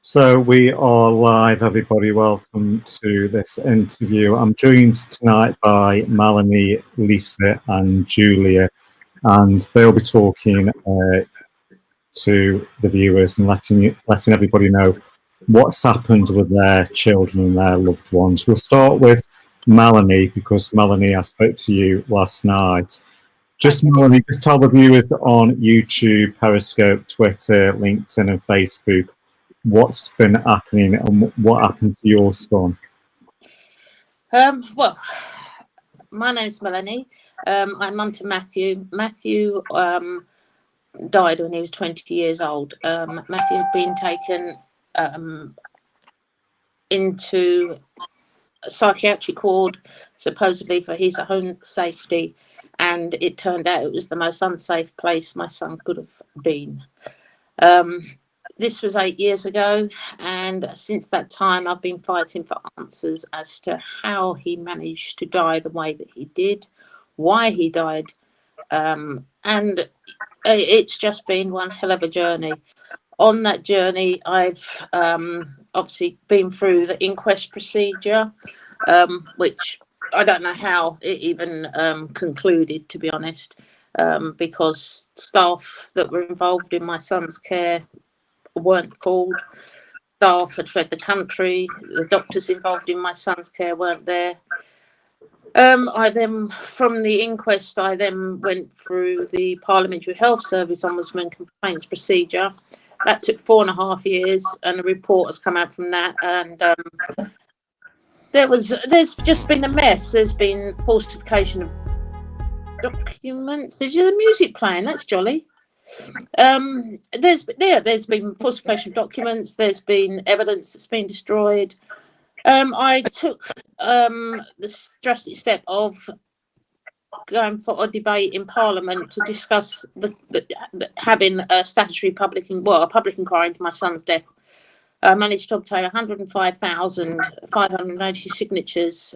So we are live, everybody. Welcome to this interview. I'm joined tonight by Melanie, Lisa, and Julia, and they'll be talking to the viewers and letting everybody know what's happened with their children and their loved ones. We'll start with Melanie because Melanie, I spoke to you last night. Melanie, just tell the viewers on YouTube, Periscope, Twitter, LinkedIn, and Facebook what's been happening and what happened to your son. Well, my name's Melanie. I'm mum to Matthew. Matthew died when he was 20 years old. Matthew had been taken into a psychiatric ward, supposedly for his own safety, and it turned out it was the most unsafe place my son could have been. This was 8 years ago, and since that time I've been fighting for answers as to how he managed to die the way that he did, why he died, and it's just been one hell of a journey. On that journey, I've obviously been through the inquest procedure, which I don't know how it even concluded, to be honest, because staff that were involved in my son's care weren't called. Staff had fled the country. The doctors involved in my son's care weren't there. I then, from the inquest, I then went through the Parliamentary Health Service Ombudsman complaints procedure. That took 4.5 years, and a report has come out from that. And there's just been a mess. There's been falsification of documents. Is the music playing? That's jolly. There's been falsification of documents. There's been evidence that's been destroyed. I took the drastic step of going for a debate in Parliament to discuss having a statutory public inquiry into my son's death. I managed to obtain 105,580 signatures.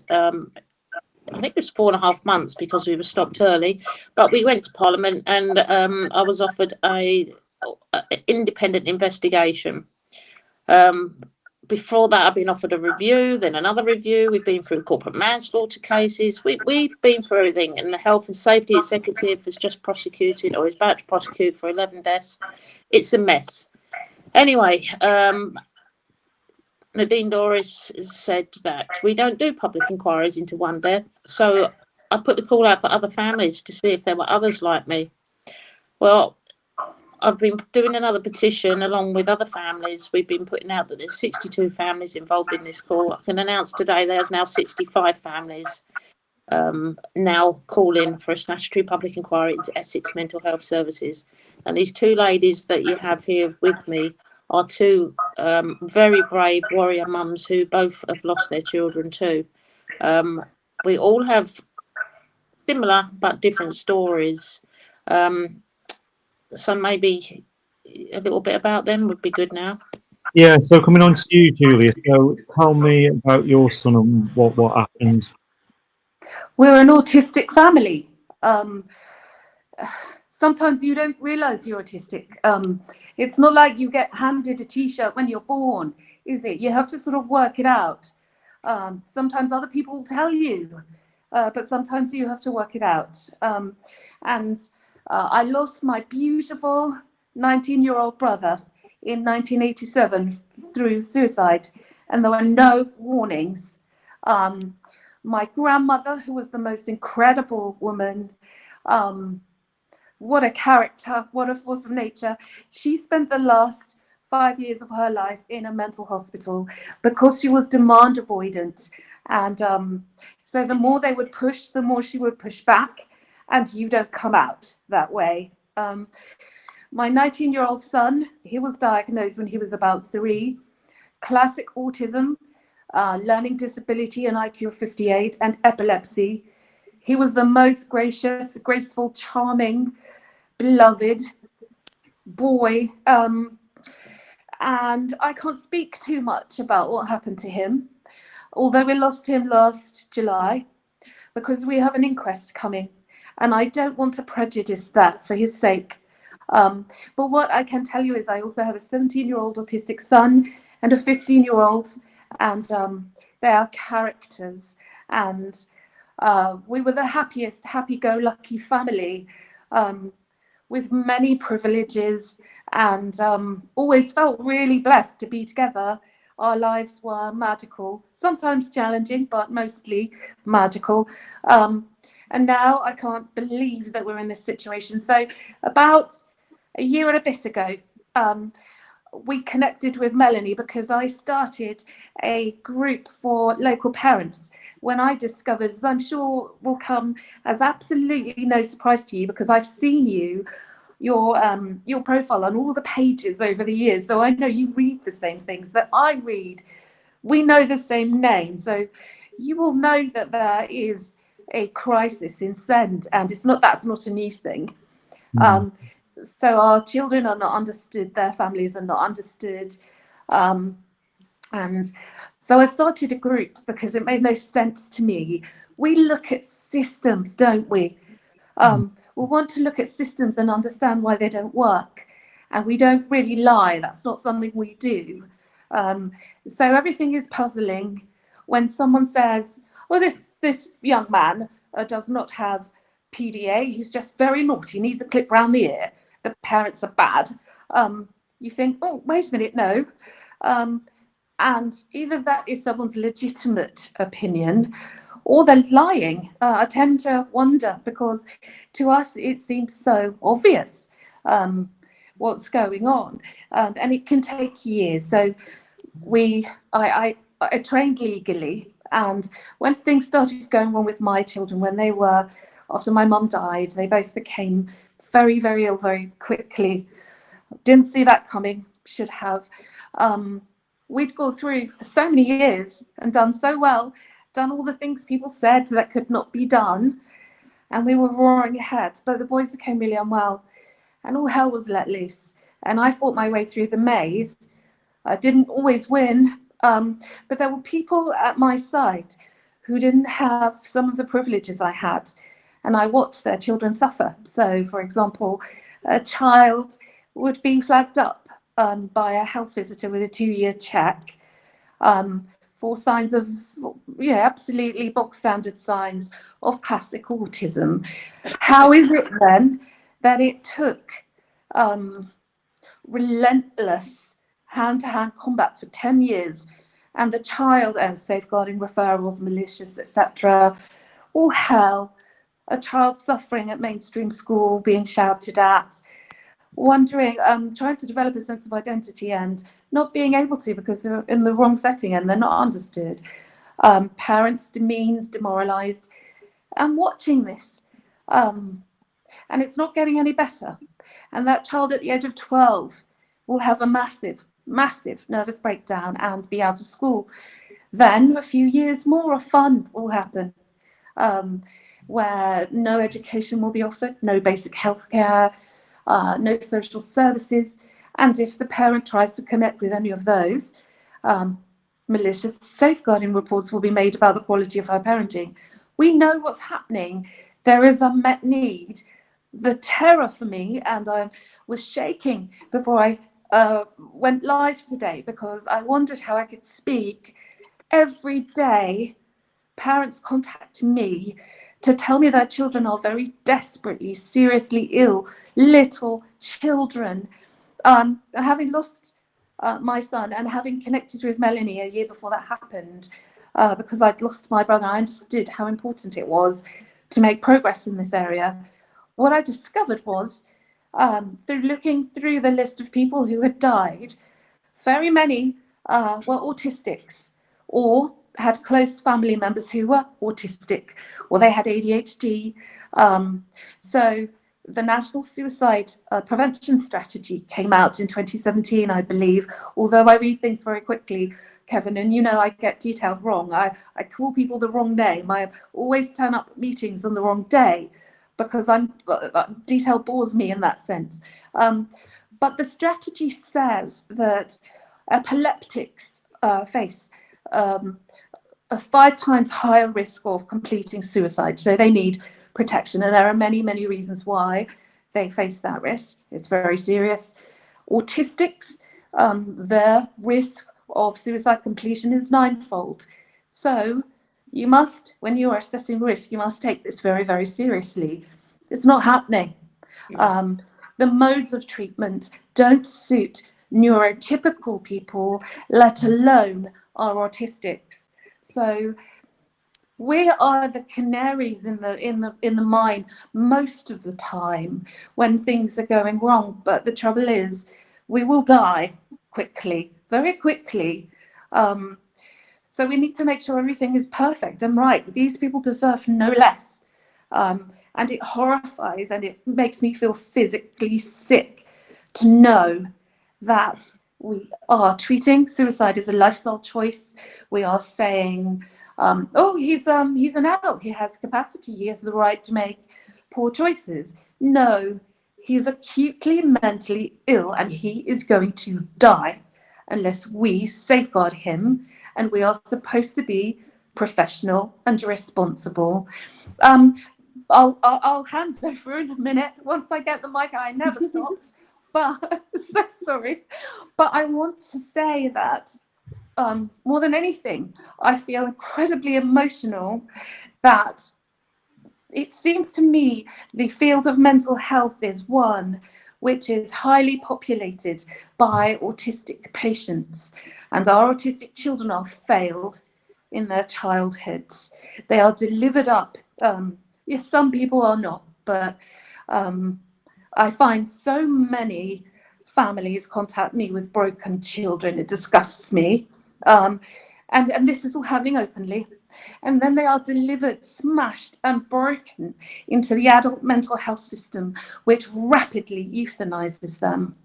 I think it was 4.5 months because we were stopped early, but we went to Parliament and I was offered a independent investigation. Before that, I've been offered a review, then another review. We've been through corporate manslaughter cases. We've been through everything, and the Health and Safety Executive has just prosecuted, or is about to prosecute, for 11 deaths. It's a mess. Anyway, Nadine Dorris said that we don't do public inquiries into one death, so I put the call out for other families to see if there were others like me. Well, I've been doing another petition along with other families. We've been putting out that there's 62 families involved in this call. I can announce today there's now 65 families now calling for a statutory public inquiry into Essex Mental Health Services. And these two ladies that you have here with me are two very brave warrior mums who both have lost their children too. We all have similar but different stories. So maybe a little bit about them would be good now. Yeah, so coming on to you, Julia. So tell me about your son and what happened. We're an autistic family. Sometimes you don't realize you're autistic. It's not like you get handed a t-shirt when you're born, is it? You have to sort of work it out. Sometimes other people will tell you, but sometimes you have to work it out. I lost my beautiful 19-year-old brother in 1987 through suicide, and there were no warnings. My grandmother, who was the most incredible woman, what a character, what a force of nature. She spent the last 5 years of her life in a mental hospital because she was demand avoidant. And so the more they would push, the more she would push back. And you don't come out that way. My 19-year-old son, he was diagnosed when he was about 3. Classic autism, learning disability, an IQ of 58, and epilepsy. He was the most gracious, graceful, charming, beloved boy. And I can't speak too much about what happened to him, although we lost him last July, because we have an inquest coming. And I don't want to prejudice that for his sake. But what I can tell you is I also have a 17-year-old autistic son and a 15-year-old, and they are characters. And we were the happiest, happy-go-lucky family, with many privileges, and always felt really blessed to be together. Our lives were magical, sometimes challenging, but mostly magical. And now I can't believe that we're in this situation. So about a year and a bit ago, we connected with Melanie because I started a group for local parents when I discovered, as I'm sure will come as absolutely no surprise to you, because I've seen your profile on all the pages over the years, so I know you read the same things that I read. We know the same name, so you will know that there is a crisis in Send, and that's not a new thing. So our children are not understood, their families are not understood, and so I started a group because it made no sense to me. We look at systems, don't we? We want to look at systems and understand why they don't work, and we don't really lie. That's not something we do. So everything is puzzling. When someone says, "Well, this young man does not have PDA. He's just very naughty. Needs a clip round the ear. The parents are bad." You think, "Oh, wait a minute, no." And either that is someone's legitimate opinion, or they're lying. I tend to wonder, because to us it seems so obvious what's going on, and it can take years. So I trained legally, and when things started going wrong with my children, after my mum died, they both became very, very ill very quickly. Didn't see that coming, should have. We'd gone through for so many years and done so well, done all the things people said that could not be done, and we were roaring ahead. But the boys became really unwell, and all hell was let loose. And I fought my way through the maze. I didn't always win, but there were people at my side who didn't have some of the privileges I had, and I watched their children suffer. So, for example, a child would be flagged up by a health visitor with a 2-year check for signs of, absolutely bog standard signs of classic autism. How is it then that it took relentless hand-to-hand combat for 10 years, and the child, and safeguarding referrals, malicious, etc., all hell, a child suffering at mainstream school, being shouted at, wondering, trying to develop a sense of identity and not being able to because they're in the wrong setting and they're not understood, parents demeaned, demoralized, and watching this, and it's not getting any better. And that child at the age of 12 will have a massive nervous breakdown and be out of school. Then a few years more of fun will happen, where no education will be offered, no basic healthcare, no social services, and if the parent tries to connect with any of those, malicious safeguarding reports will be made about the quality of her parenting. We know what's happening. There is unmet need. The terror for me, and I was shaking before I went live today, because I wondered how I could speak. Every day, parents contact me to tell me their children are very desperately, seriously ill, little children. Having lost my son and having connected with Melanie a year before that happened, because I'd lost my brother, I understood how important it was to make progress in this area. What I discovered was, through looking through the list of people who had died, very many were autistics, or had close family members who were autistic, or they had ADHD. So the National Suicide Prevention Strategy came out in 2017, I believe, although I read things very quickly, Kevin, and I get detailed wrong. I call people the wrong name. I always turn up at meetings on the wrong day because detail bores me in that sense. But the strategy says that epileptics face a 5 times higher risk of completing suicide. So they need protection. And there are many, many reasons why they face that risk. It's very serious. Autistics, their risk of suicide completion is ninefold. So you must, when you are assessing risk, you must take this very, very seriously. It's not happening. The modes of treatment don't suit neurotypical people, let alone our autistics. So we are the canaries in the mine most of the time when things are going wrong. But the trouble is, we will die quickly, very quickly. So we need to make sure everything is perfect and right. These people deserve no less. And it horrifies and it makes me feel physically sick to know that we are treating suicide as a lifestyle choice. We are saying, oh, he's an adult, he has capacity, he has the right to make poor choices. No, he's acutely mentally ill and he is going to die unless we safeguard him, and we are supposed to be professional and responsible. I'll hand over in a minute. Once I get the mic, I never stop. But so sorry. But I want to say that more than anything, I feel incredibly emotional that it seems to me the field of mental health is one which is highly populated by autistic patients, and our autistic children are failed in their childhoods. They are delivered up. Yes, some people are not, but I find so many families contact me with broken children. It disgusts me. And this is all happening openly. And then they are delivered, smashed and broken into the adult mental health system, which rapidly euthanizes them.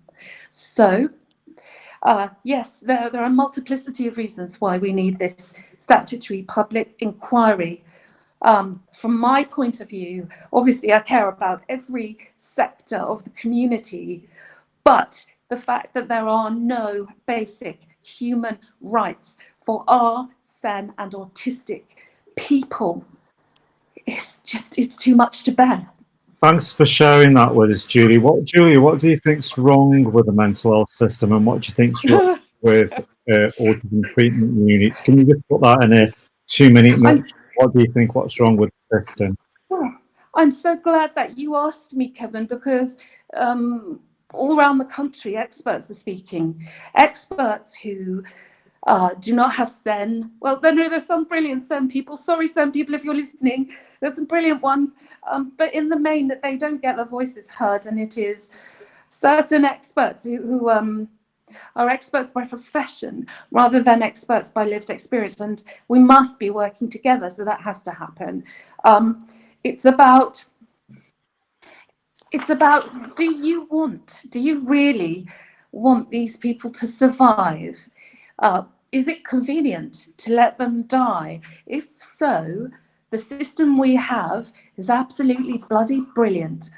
So, yes, there are a multiplicity of reasons why we need this statutory public inquiry. From my point of view, obviously I care about every sector of the community, but the fact that there are no basic human rights for our SEN and autistic people, it's too much to bear. Thanks for sharing that with us, Julia, what do you think's wrong with the mental health system, and what do you think's wrong with autism treatment units? Can you just put that in a 2-minute nutshell? What do you think, what's wrong with the system? I'm so glad that you asked me, Kevin, because all around the country, experts are speaking. Experts who do not have SEN. Well, there's some brilliant SEN people. Sorry, SEN people, if you're listening. There's some brilliant ones. But in the main, that they don't get their voices heard. And it is certain experts who are experts by profession rather than experts by lived experience. And we must be working together. So that has to happen. It's about, do you really want these people to survive? Is it convenient to let them die? If so, the system we have is absolutely bloody brilliant,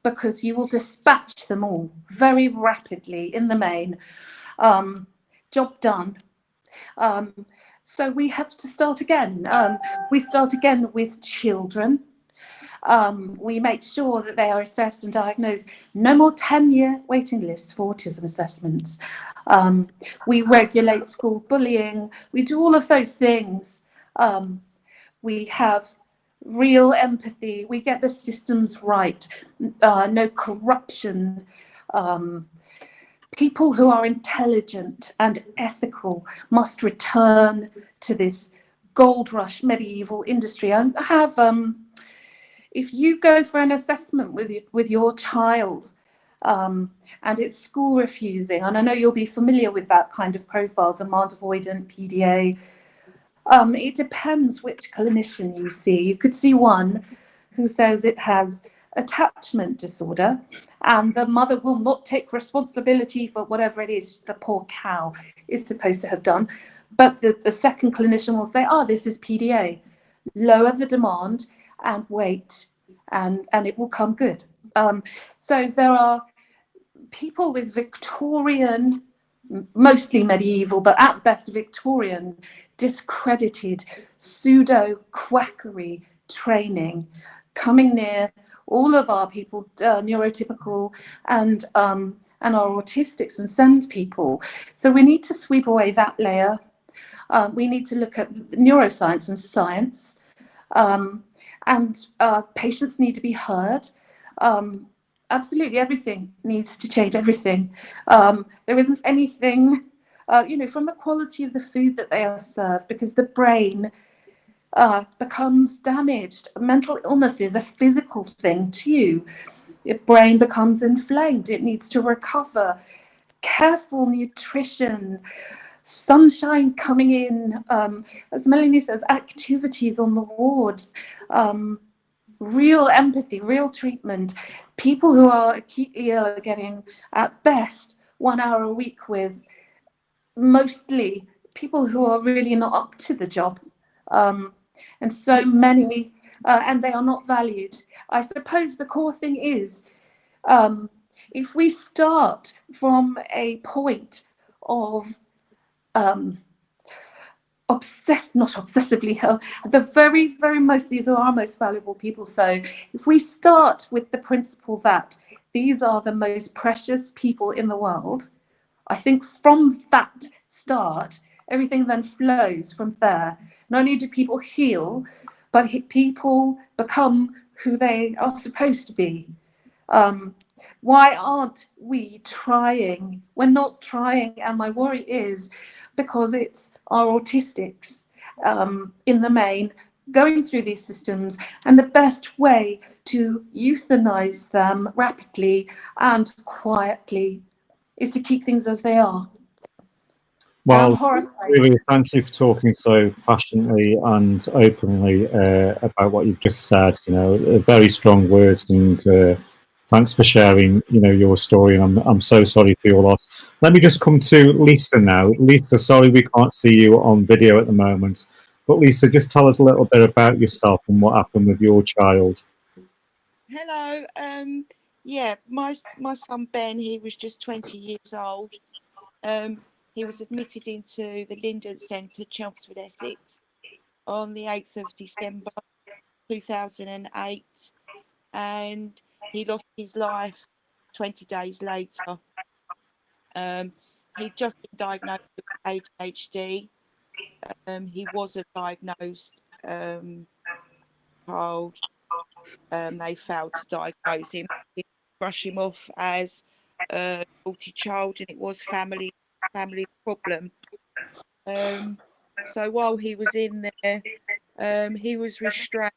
because you will dispatch them all very rapidly in the main. Job done. So we have to start again. We start again with children. We make sure that they are assessed and diagnosed. No more 10-year waiting lists for autism assessments. We regulate school bullying. We do all of those things. We have real empathy. We get the systems right. No corruption. People who are intelligent and ethical must return to this gold rush medieval industry. I have, if you go for an assessment with your child, and it's school refusing, and I know you'll be familiar with that kind of profile, demand avoidant, PDA. It depends which clinician you see. You could see one who says it has attachment disorder, and the mother will not take responsibility for whatever it is the poor cow is supposed to have done. But the second clinician will say, this is PDA. Lower the demand and wait, and it will come good. So there are people with Victorian, mostly medieval, but at best Victorian, discredited pseudo quackery training coming near all of our people, neurotypical and and are autistics and SEND people. So we need to sweep away that layer. We need to look at neuroscience and science, and patients need to be heard. Absolutely everything needs to change, everything. There isn't anything, from the quality of the food that they are served, because the brain becomes damaged. Mental illness is a physical thing too. Your brain becomes inflamed, it needs to recover. Careful nutrition, sunshine coming in, as Melanie says, activities on the wards, real empathy, real treatment. People who are acutely ill are getting, at best, 1 hour a week with mostly people who are really not up to the job. And so many, and they are not valued. I suppose the core thing is, if we start from a point of not obsessively, the very, very most, these are our most valuable people. So if we start with the principle that these are the most precious people in the world, I think from that start, everything then flows from there. Not only do people heal, but people become who they are supposed to be. Why aren't we trying? We're not trying, and my worry is because it's our autistics in the main going through these systems, and the best way to euthanize them rapidly and quietly is to keep things as they are. Well, really, thank you for talking so passionately and openly about what you've just said. Very strong words, and thanks for sharing, your story. And I'm so sorry for your loss. Let me just come to Lisa now. Lisa, sorry we can't see you on video at the moment, but Lisa, just tell us a little bit about yourself and what happened with your child. Hello. Yeah, my son Ben, he was just 20 years old. He was admitted into the Linden Centre, Chelmsford, Essex, on the 8th of December 2008, and he lost his life 20 days later. He'd just been diagnosed with ADHD. He was a diagnosed child. They failed to diagnose him, brush him off as a naughty child, and it was family problem. So while he was in there, he was restrained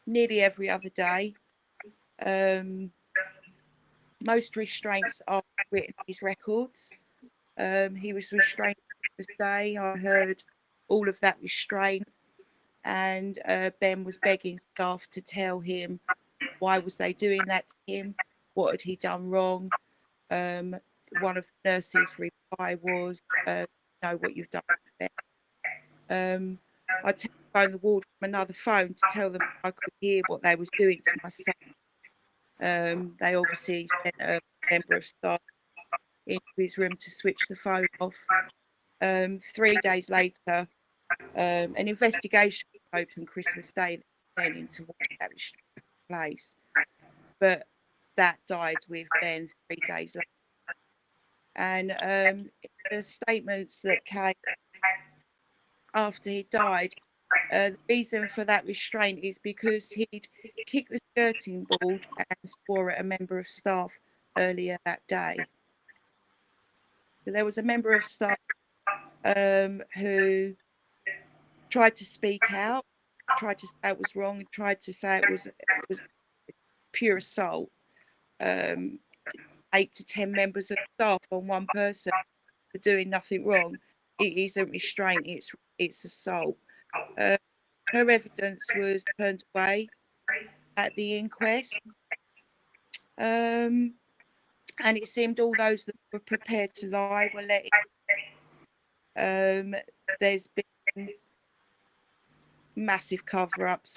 nearly every other day. Most restraints are written in his records. He was restrained this day. I heard all of that restraint, and Ben was begging staff to tell him why was they doing that to him, what had he done wrong. One of the nurses' reply was, know what you've done with Ben. I telephoned the ward from another phone to tell them I could hear what they was doing to my son. They obviously sent a member of staff into his room to switch the phone off. 3 days later, an investigation was opened Christmas Day then into what that was place, but that died with Ben 3 days later. And the statements that came after he died, the reason for that restraint is because he'd kicked the skirting board and swore at a member of staff earlier that day. So there was a member of staff who tried to speak out, tried to say it was wrong, and tried to say it was pure assault. 8 to 10 members of staff on one person for doing nothing wrong. It isn't restraint, it's assault. Her evidence was turned away at the inquest, and it seemed all those that were prepared to lie were let in. There's been massive cover-ups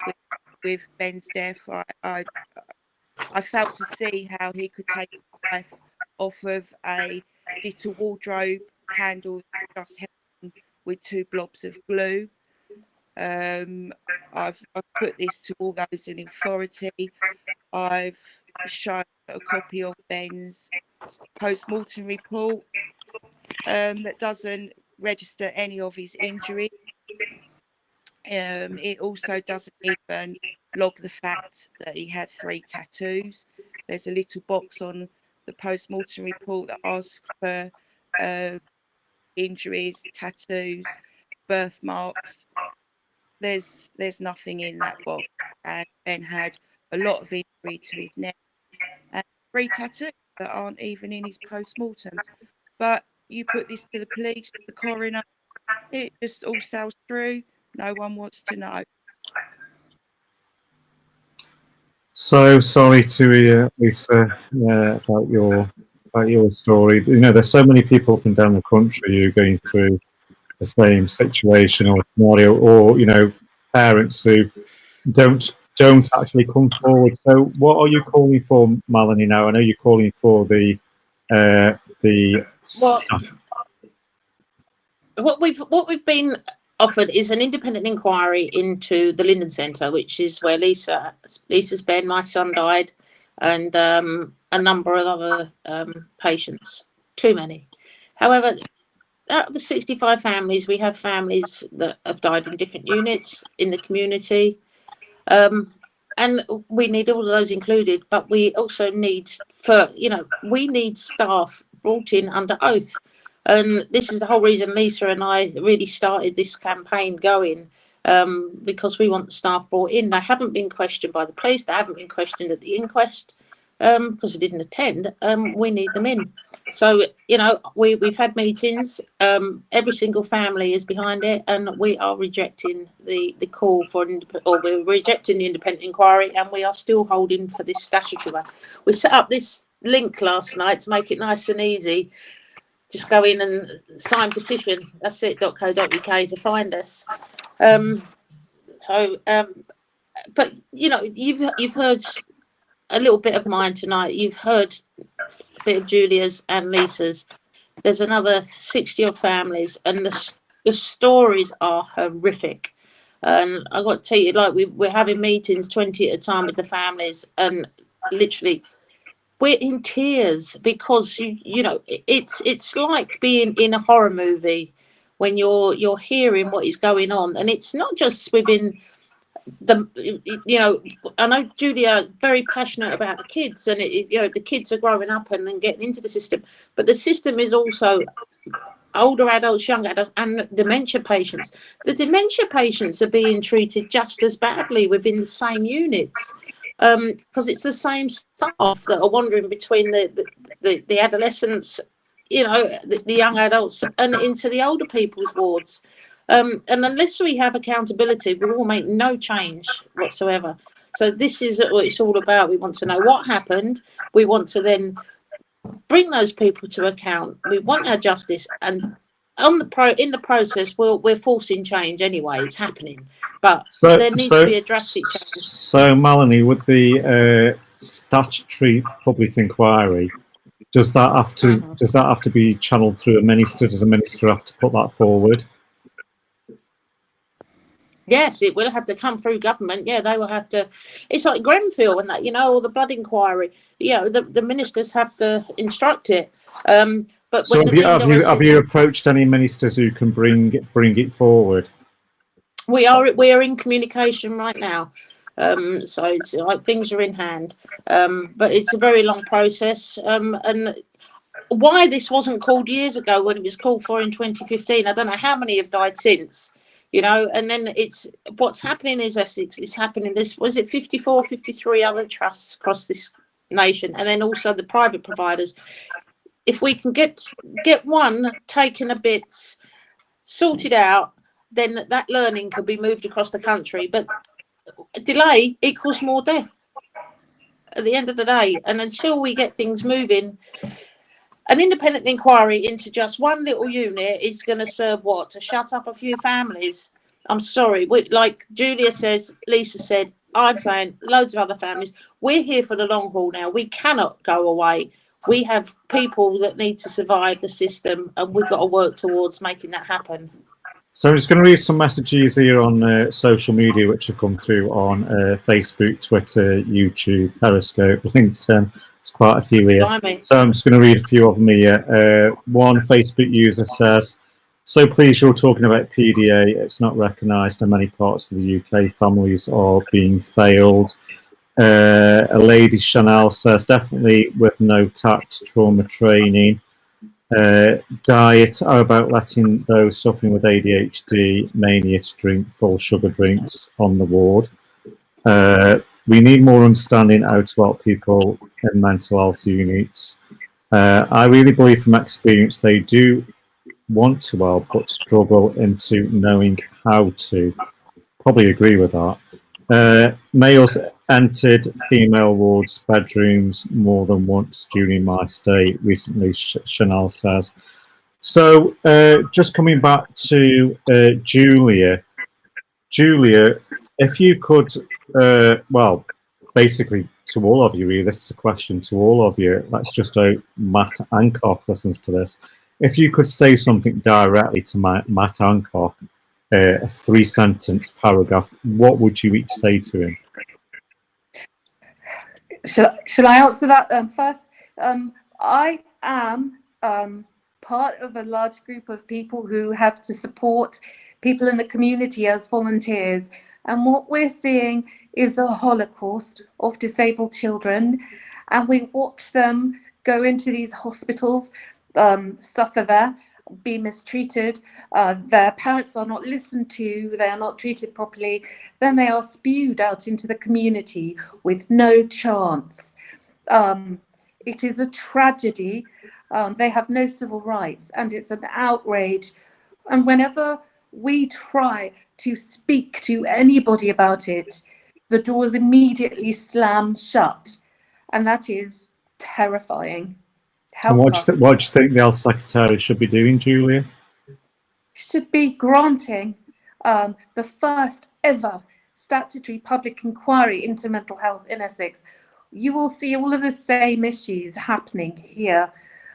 with Ben's death. I felt to see how he could take his life off of a little wardrobe handle just held with 2 blobs of glue. I've put this to all those in authority. I've show a copy of Ben's post-mortem report that doesn't register any of his injuries. It also doesn't even log the fact that he had 3 tattoos. There's a little box on the post-mortem report that asks for injuries, tattoos, birthmarks. There's nothing in that box, and Ben had a lot of injury to his neck and 3 tattoos that aren't even in his post-mortem. But you put this to the police, the coroner, it just all sails through. No one wants to know. So sorry to hear, Lisa, about your story. You know, there's so many people up and down the country who are going through the same situation or scenario, or you know, parents who don't actually come forward. So, what are you calling for, Melanie? Now, I know you're calling for the what we've been offered is an independent inquiry into the Linden Centre, which is where Lisa's Ben, my son, died, and a number of other patients. Too many. However, out of the 65 families, we have families that have died in different units in the community, and we need all of those included. But we also need we need staff brought in under oath. And this is the whole reason Lisa and I really started this campaign going, because we want the staff brought in. They haven't been questioned by the police. They haven't been questioned at the inquest because they didn't attend. We need them in. So, you know, we've had meetings. Every single family is behind it, and we are rejecting the call for we're rejecting the independent inquiry, and we are still holding for this statutory one. We set up this link last night to make it nice and easy. Just go in and sign petition. That's it. .co.uk to find us. But you know, you've heard a little bit of mine tonight. You've heard a bit of Julia's and Lisa's. There's another 60 odd families, and the stories are horrific. And I got to tell you, like we're having meetings 20 at a time with the families, and literally, we're in tears because you know it's like being in a horror movie when you're hearing what is going on, and it's not just within I know Julia very passionate about the kids, and the kids are growing up and getting into the system, but the system is also older adults, young adults, and dementia patients. The dementia patients are being treated just as badly within the same units. Because it's the same staff that are wandering between the adolescents, the young adults, and into the older people's wards. And unless we have accountability, we will make no change whatsoever. So this is what it's all about. We want to know what happened. We want to then bring those people to account. We want our justice, and in the process, we're forcing change anyway. It's happening, but there needs to be a drastic change. So, Melanie, with the statutory public inquiry, does that have to be channeled through a minister? Does a minister have to put that forward? Yes, it will have to come through government. Yeah, they will have to. It's like Grenfell and that, or the blood inquiry. The ministers have to instruct it. But so have you approached any ministers who can bring it forward? We are in communication right now. So it's like things are in hand. But it's a very long process. And why this wasn't called years ago when it was called for in 2015, I don't know how many have died since. And then what's happening is Essex is happening. Was it 54, 53 other trusts across this nation, and then also the private providers. If we can get one taken a bit sorted out, then that learning could be moved across the country. But delay equals more death at the end of the day. And until we get things moving, an independent inquiry into just one little unit is going to serve what? To shut up a few families. I'm sorry. Like Julia says, Lisa said, I'm saying, loads of other families, we're here for the long haul now. We cannot go away. We have people that need to survive the system, and we've got to work towards making that happen. So I'm just going to read some messages here on social media which have come through on Facebook, Twitter, YouTube, Periscope, LinkedIn. There's quite a few here. Blimey. So I'm just going to read a few of them here. One Facebook user says, "So pleased you're talking about PDA. It's not recognised in many parts of the UK. Families are being failed." A lady, Chanel, says, "Definitely with no tact, trauma training. Diet, how about letting those suffering with ADHD mania to drink full sugar drinks on the ward? We need more understanding how to help people in mental health units. I really believe from experience they do want to help but struggle into knowing how to." Probably agree with that. Males entered female wards' bedrooms more than once during my stay recently, Chanel says. So, just coming back to Julia. Julia, if you could, well, basically to all of you, really, this is a question to all of you. Let's just hope Matt Hancock listens to this. If you could say something directly to Matt Hancock, a 3-sentence paragraph, what would you each say to him? Shall I answer that first? I am part of a large group of people who have to support people in the community as volunteers. And what we're seeing is a holocaust of disabled children. And we watch them go into these hospitals, suffer there, be mistreated. Their parents are not listened to, they are not treated properly. Then they are spewed out into the community with no chance. It is a tragedy. They have no civil rights, and it's an outrage. And whenever we try to speak to anybody about it, the doors immediately slam shut, and that is terrifying. And what do you think the Health Secretary should be doing, Julia? Should be granting the first ever statutory public inquiry into mental health in Essex. You will see all of the same issues happening here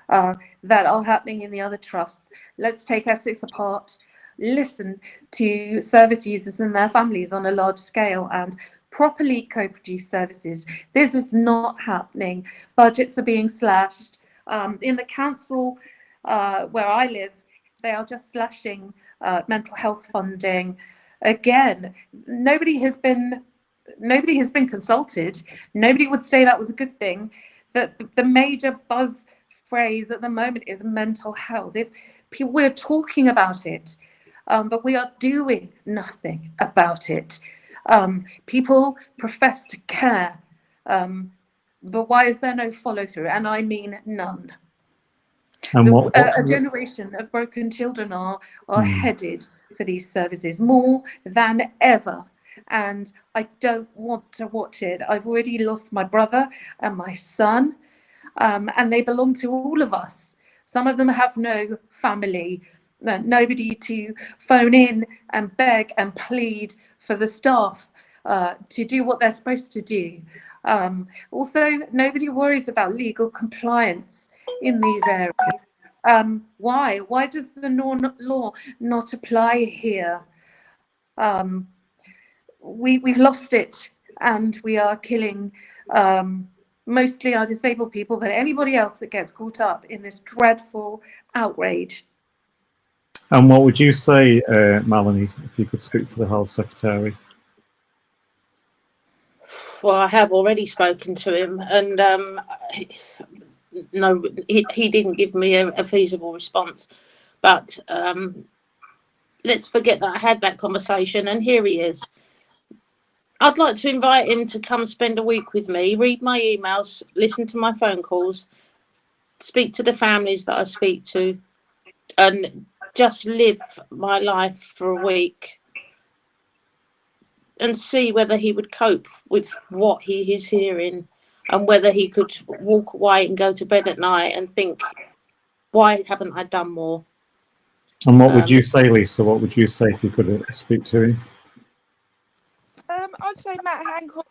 that are happening in the other trusts. Let's take Essex apart, listen to service users and their families on a large scale, and properly co-produce services. This is not happening. Budgets are being slashed. In the council where I live, they are just slashing mental health funding. Again, nobody has been consulted. Nobody would say that was a good thing. That the major buzz phrase at the moment is mental health. If we're talking about it, but we are doing nothing about it. People profess to care, but why is there no follow through? And I mean none. And a generation of broken children are headed for these services more than ever. And I don't want to watch it. I've already lost my brother and my son, and they belong to all of us. Some of them have no family, nobody to phone in and beg and plead for the staff to do what they're supposed to do. Also, nobody worries about legal compliance in these areas. Why? Why does the law not apply here? We've lost it, and we are killing mostly our disabled people, but anybody else that gets caught up in this dreadful outrage. And what would you say, Melanie, if you could speak to the Health Secretary? Well, I have already spoken to him, and no, he didn't give me a feasible response. But let's forget that I had that conversation, and here he is. I'd like to invite him to come spend a week with me, read my emails, listen to my phone calls, speak to the families that I speak to, and just live my life for a week and see whether he would cope with what he is hearing, and whether he could walk away and go to bed at night and think, why haven't I done more? And what would you say, Lisa? What would you say if you could speak to him? I'd say, Matt Hancock,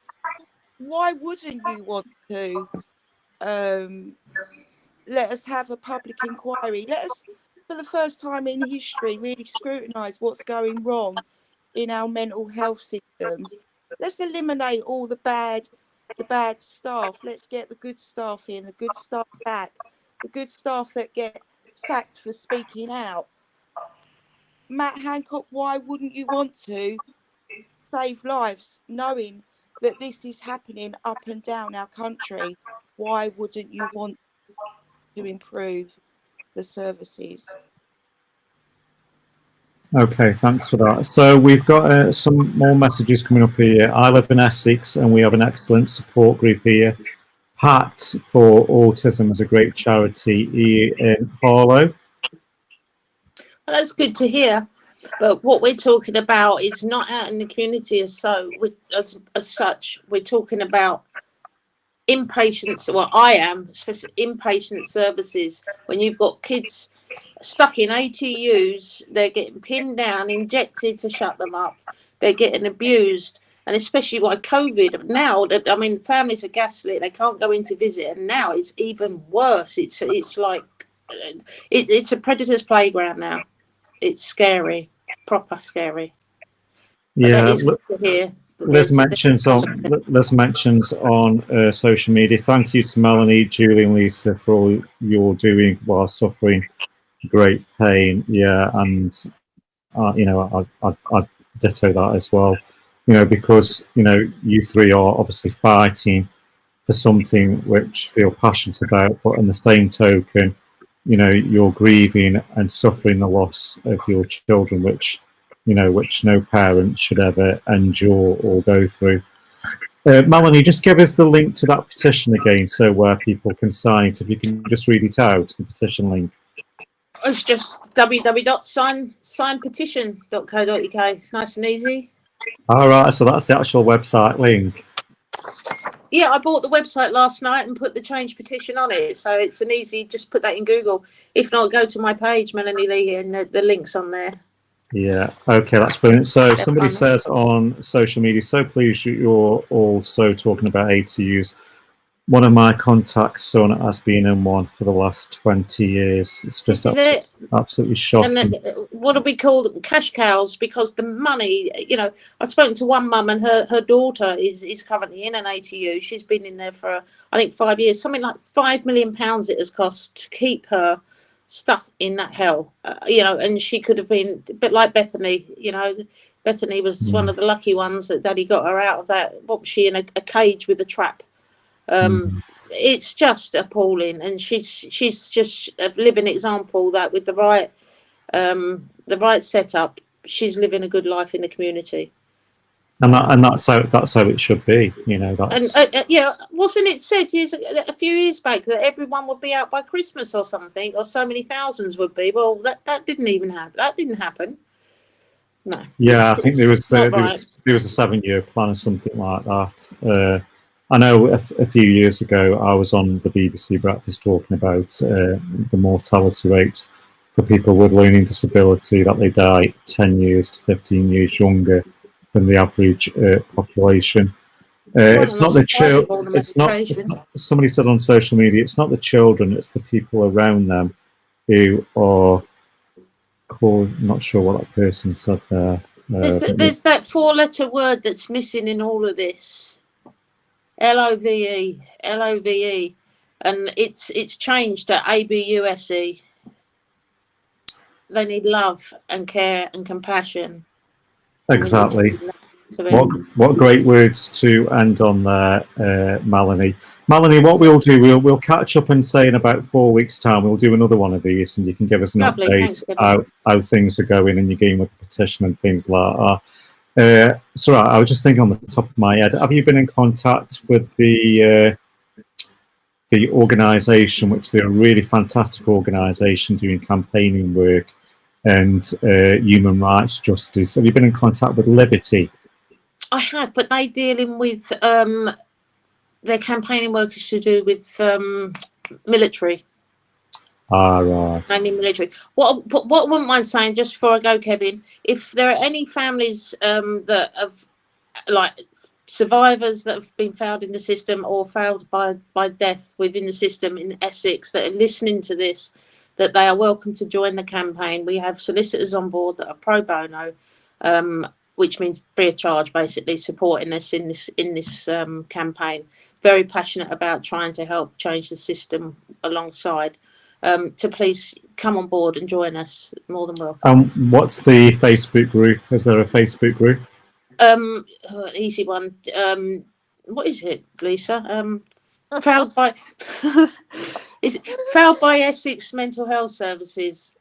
why wouldn't you want to let us have a public inquiry? for the first time in history, really scrutinise what's going wrong in our mental health systems. Let's eliminate all the bad staff. Let's get the good staff in, the good staff back, the good staff that get sacked for speaking out. Matt Hancock, why wouldn't you want to save lives knowing that this is happening up and down our country? Why wouldn't you want to improve the services? Okay, thanks for that. So we've got some more messages coming up here. I live in Essex and we have an excellent support group here. Pat for Autism is a great charity here in Harlow. Well, that's good to hear. But what we're talking about is not out in the community as such. We're talking about inpatient. Well, I am especially inpatient services. When you've got kids stuck in ATUs, they're getting pinned down, injected to shut them up. They're getting abused, and especially by COVID now. I mean, families are gaslit. They can't go in to visit, and now it's even worse. It's like it's a predator's playground now. It's scary, proper scary. But Yeah, that is good to hear. Liz mentions on social media. Thank you to Melanie, Julie, and Lisa for all you're doing while suffering great pain. Yeah, and you know, I ditto that as well. You know, because you know, you three are obviously fighting for something which you feel passionate about, but in the same token, you know, you're grieving and suffering the loss of your children, which you know, which no parent should ever endure or go through. Melanie, just give us the link to that petition again, so where people can sign it. If you can just read it out, the petition link. It's just www.signpetition.co.uk. It's nice and easy. All right, so that's the actual website link. Yeah, I bought the website last night and put the change petition on it. So it's an easy, just put that in Google. If not, go to my page, Melanie Lee, and the link's on there. Yeah, okay, that's brilliant. So somebody says on social media, so pleased you're also talking about ATUs. One of my contacts' son has been in one for the last 20 years. It's just absolutely shocking. And what do we call them? Cash cows, because the money, you know, I've spoken to one mum and her daughter is currently in an ATU. She's been in there for, I think, 5 years. Something like £5 million it has cost to keep her stuck in that hell, you know, and she could have been, but like Bethany, you know, Bethany was one of the lucky ones that Daddy got her out of that. What was she in a cage with a trap? It's just appalling, and she's just a living example that with the right setup, she's living a good life in the community. And that's how it should be, you know. That's... And yeah, wasn't it said a few years back that everyone would be out by Christmas or something, or so many thousands would be? Well, that didn't even happen. That didn't happen. No. Yeah, I think there was a 7-year plan or something like that. I know a few years ago I was on the BBC Breakfast talking about the mortality rates for people with learning disability, that they die 10 years to 15 years younger than the average population. It's not the children. It's not. Somebody said on social media, it's not the children; it's the people around them who are. I'm not sure what that person said there. There's that 4-letter word that's missing in all of this. LOVE, and it's changed to ABUSE. They need love and care and compassion. Exactly. What great words to end on there, Melanie. Melanie, what we'll do, we'll catch up and say in about 4 weeks' time, we'll do another one of these, and you can give us an update how things are going in your game with the petition and things like that. So I was just thinking on the top of my head, have you been in contact with the organisation, which they're a really fantastic organisation doing campaigning work and human rights justice? Have you been in contact with Liberty? I have, but they dealing with their campaigning work is to do with military. Right. Mainly military. What I wouldn't mind saying, just before I go, Kevin, if there are any families that have, like, survivors that have been failed in the system or failed by death within the system in Essex that are listening to this, that they are welcome to join the campaign. We have solicitors on board that are pro bono, which means free of charge, basically supporting us in this campaign. Very passionate about trying to help change the system alongside. To please come on board and join us. More than welcome. What's the Facebook group? Is there a Facebook group? Easy one. What is it, Lisa? Failed by is it Failed by Essex Mental Health Services?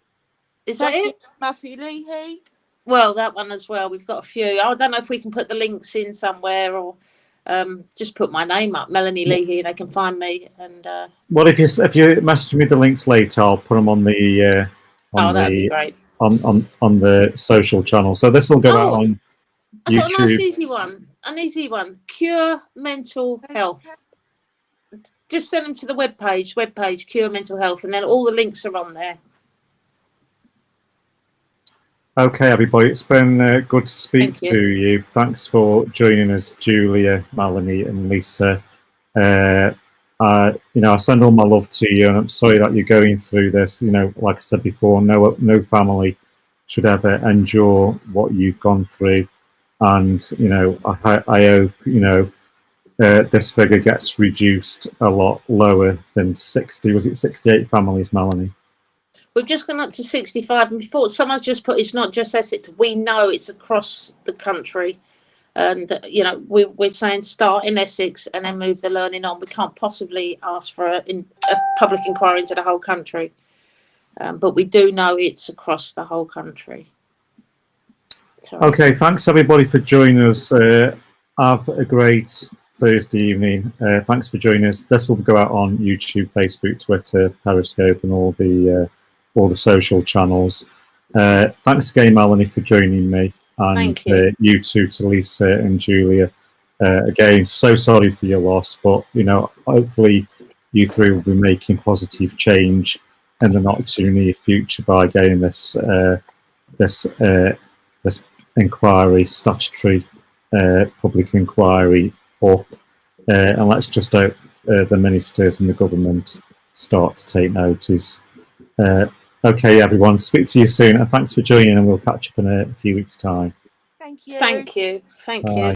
Is that it? Matthew Leahy. Well, that one as well. We've got a few. I don't know if we can put the links in somewhere, or just put my name up, Melanie Leahy. They can find me. And well, if you message me the links later, I'll put them on the that'd be great. on the social channel. So this will go out on YouTube. I've got a nice easy one. An easy one. Cure Mental Health. Just send them to the webpage Cure Mental Health, and then all the links are on there. Okay, everybody, it's been good to speak to you. Thanks for joining us, Julia, Melanie, and Lisa. I send all my love to you, and I'm sorry that you're going through this. Like I said before, no family should ever endure what you've gone through, and I hope this figure gets reduced a lot lower than 60. Was it 68 families, Melanie? We've just gone up to 65, and before someone's just put, it's not just Essex. We know it's across the country, and we're saying start in Essex and then move the learning on. We can't possibly ask for a public inquiry into the whole country, but we do know it's across the whole country. Sorry. Okay, thanks everybody for joining us. Have a great Thursday evening. Thanks for joining us. This will go out on YouTube, Facebook, Twitter, Periscope, and all the social channels. Thanks again, Melanie, for joining me, and thank you. You too, to Lisa and Julia. Again, so sorry for your loss, but hopefully you three will be making positive change in the not too near future by getting this inquiry, statutory public inquiry up, and let's just hope the ministers and the government start to take notice. Okay, everyone, speak to you soon, and thanks for joining, and we'll catch up in a few weeks' time. Thank you. Thank you. Thank you.